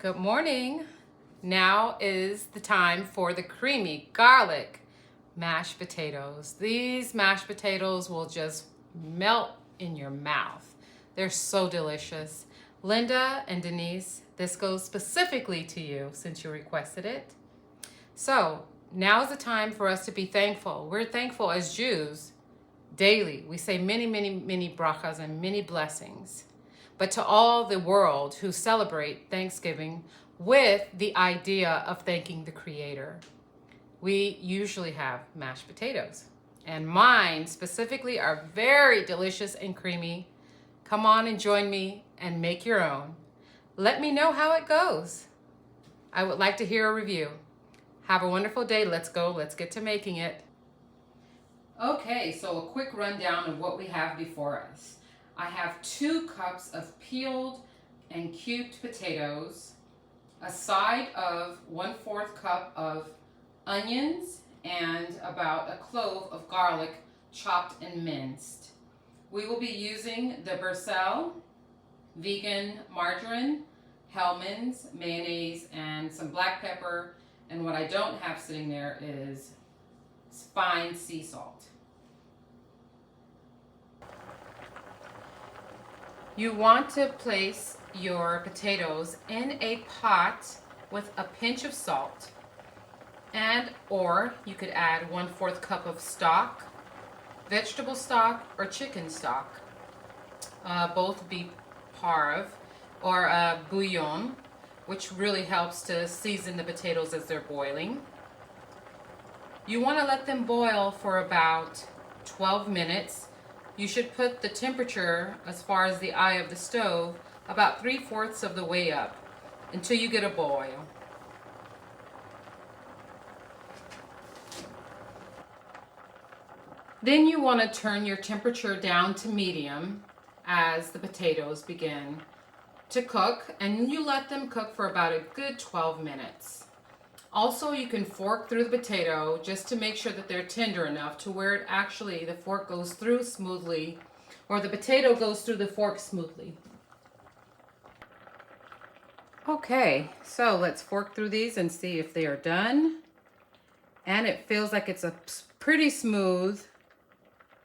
Good morning. Now is the time for the creamy garlic mashed potatoes. These mashed potatoes will just melt in your mouth. They're so delicious. Linda and Denise, this goes specifically to you since you requested it. So now is the time for us to be thankful. We're thankful as Jews daily. We say many, many, many brachas and many blessings. But to all the world who celebrate Thanksgiving with the idea of thanking the Creator, we usually have mashed potatoes. And mine specifically are very delicious and creamy. Come on and join me and make your own. Let me know how it goes. I would like to hear a review. Have a wonderful day. Let's go. Let's get to making it. Okay, so a quick rundown of what we have before us. I have 2 cups of peeled and cubed potatoes, a side of 1/4 cup of onions, and about a clove of garlic chopped and minced. We will be using the Tbs vegan margarine, Hellmann's mayonnaise, and some black pepper, and what I don't have sitting there is fine sea salt. You want to place your potatoes in a pot with a pinch of salt, or you could add 1/4 cup of stock, vegetable stock or chicken stock, both be Parve or bouillon, which really helps to season the potatoes as they're boiling. You want to let them boil for about 12 minutes. You should put the temperature as far as the eye of the stove about 3/4 of the way up until you get a boil. Then you want to turn your temperature down to medium as the potatoes begin to cook, and you let them cook for about a good 12 minutes. Also, you can fork through the potato just to make sure that they're tender enough to where it actually, the fork goes through smoothly, or the potato goes through the fork smoothly. Okay, so let's fork through these and see if they are done. And it feels like it's a pretty smooth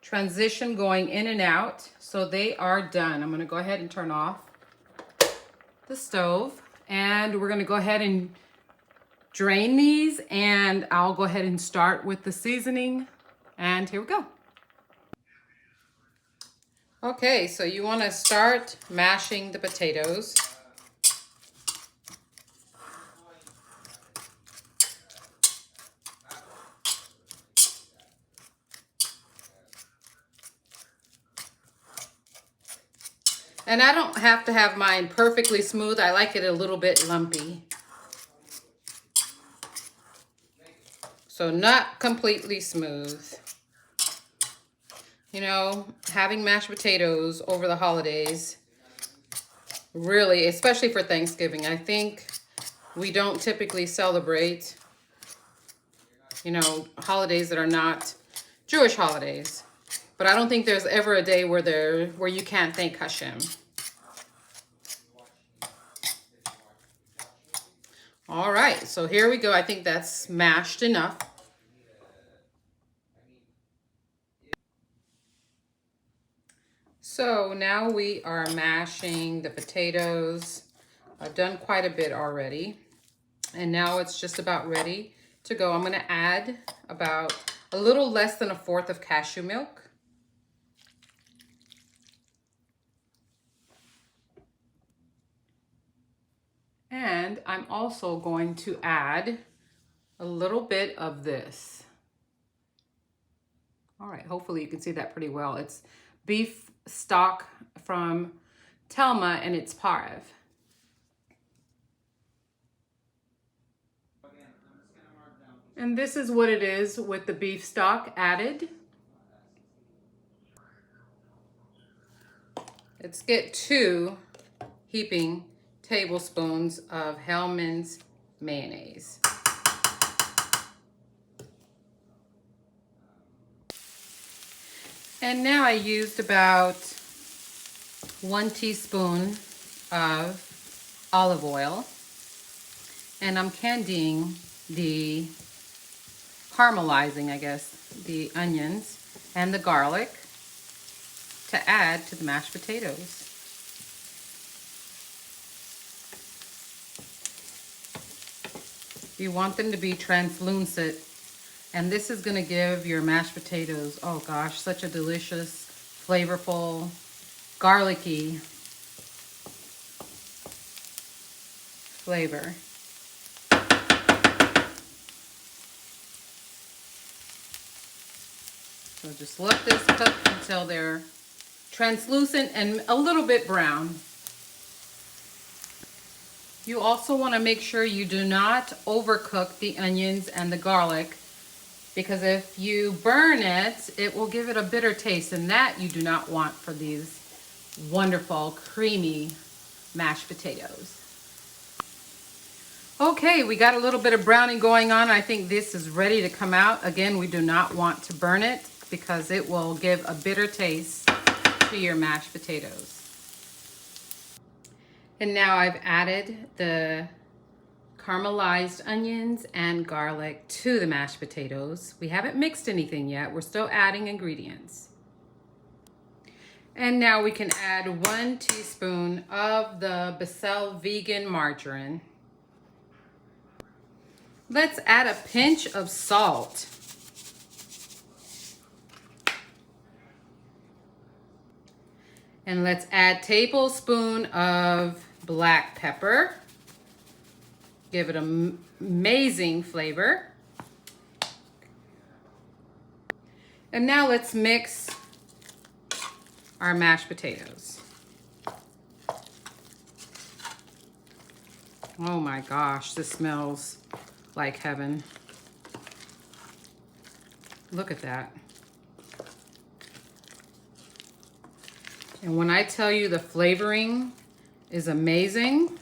transition going in and out. So they are done. I'm going to go ahead and turn off the stove, and we're going to go ahead and drain these, and I'll go ahead and start with the seasoning, and here we go. Okay, so you want to start mashing the potatoes. And I don't have to have mine perfectly smooth. I like it a little bit lumpy. So not completely smooth. You know, having mashed potatoes over the holidays, really, especially for Thanksgiving, I think we don't typically celebrate, you know, holidays that are not Jewish holidays. But I don't think there's ever a day where you can't thank Hashem. All right, so here we go. I think that's mashed enough. So now we are mashing the potatoes. I've done quite a bit already. And now it's just about ready to go. I'm gonna add about a little less than 1/4 of cashew milk. And I'm also going to add a little bit of this. All right, hopefully you can see that pretty well. It's beef stock from Telma, and it's Parve. And this is what it is with the beef stock added. Let's get 2 heaping tablespoons of Hellmann's mayonnaise. And now I used about 1 teaspoon of olive oil. And I'm candying the caramelizing, I guess, the onions and the garlic to add to the mashed potatoes. You want them to be translucent, and this is going to give your mashed potatoes, oh gosh, such a delicious, flavorful, garlicky flavor. So just let this cook until they're translucent and a little bit brown. You also want to make sure you do not overcook the onions and the garlic, because if you burn it, it will give it a bitter taste, and that you do not want for these wonderful creamy mashed potatoes. Okay, we got a little bit of browning going on. I think this is ready to come out. Again, we do not want to burn it because it will give a bitter taste to your mashed potatoes. And now I've added the caramelized onions and garlic to the mashed potatoes. We haven't mixed anything yet. We're still adding ingredients. And now we can add 1 teaspoon of the Becel vegan margarine. Let's add a pinch of salt. And let's add a tablespoon of black pepper. Give it an amazing flavor. And now let's mix our mashed potatoes. Oh my gosh, this smells like heaven. Look at that. And when I tell you the flavoring is amazing,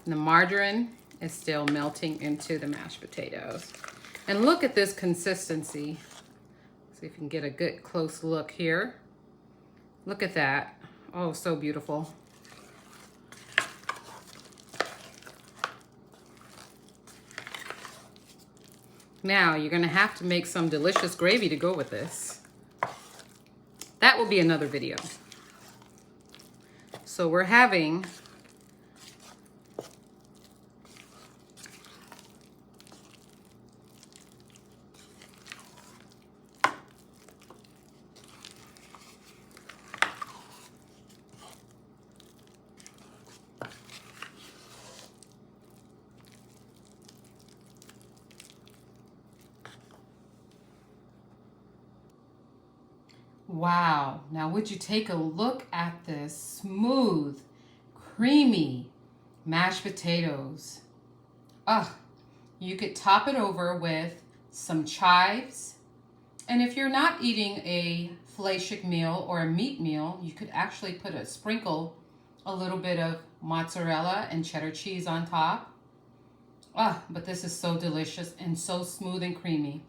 the margarine is still melting into the mashed potatoes. And look at this consistency. See if you can get a good close look here. Look at that. Oh, so beautiful. Now you're gonna have to make some delicious gravy to go with this. That will be another video. So we're having wow. Now would you take a look at this smooth, creamy mashed potatoes. You could top it over with some chives. And if you're not eating a fleischic meal or a meat meal, you could actually put sprinkle a little bit of mozzarella and cheddar cheese on top. But this is so delicious and so smooth and creamy.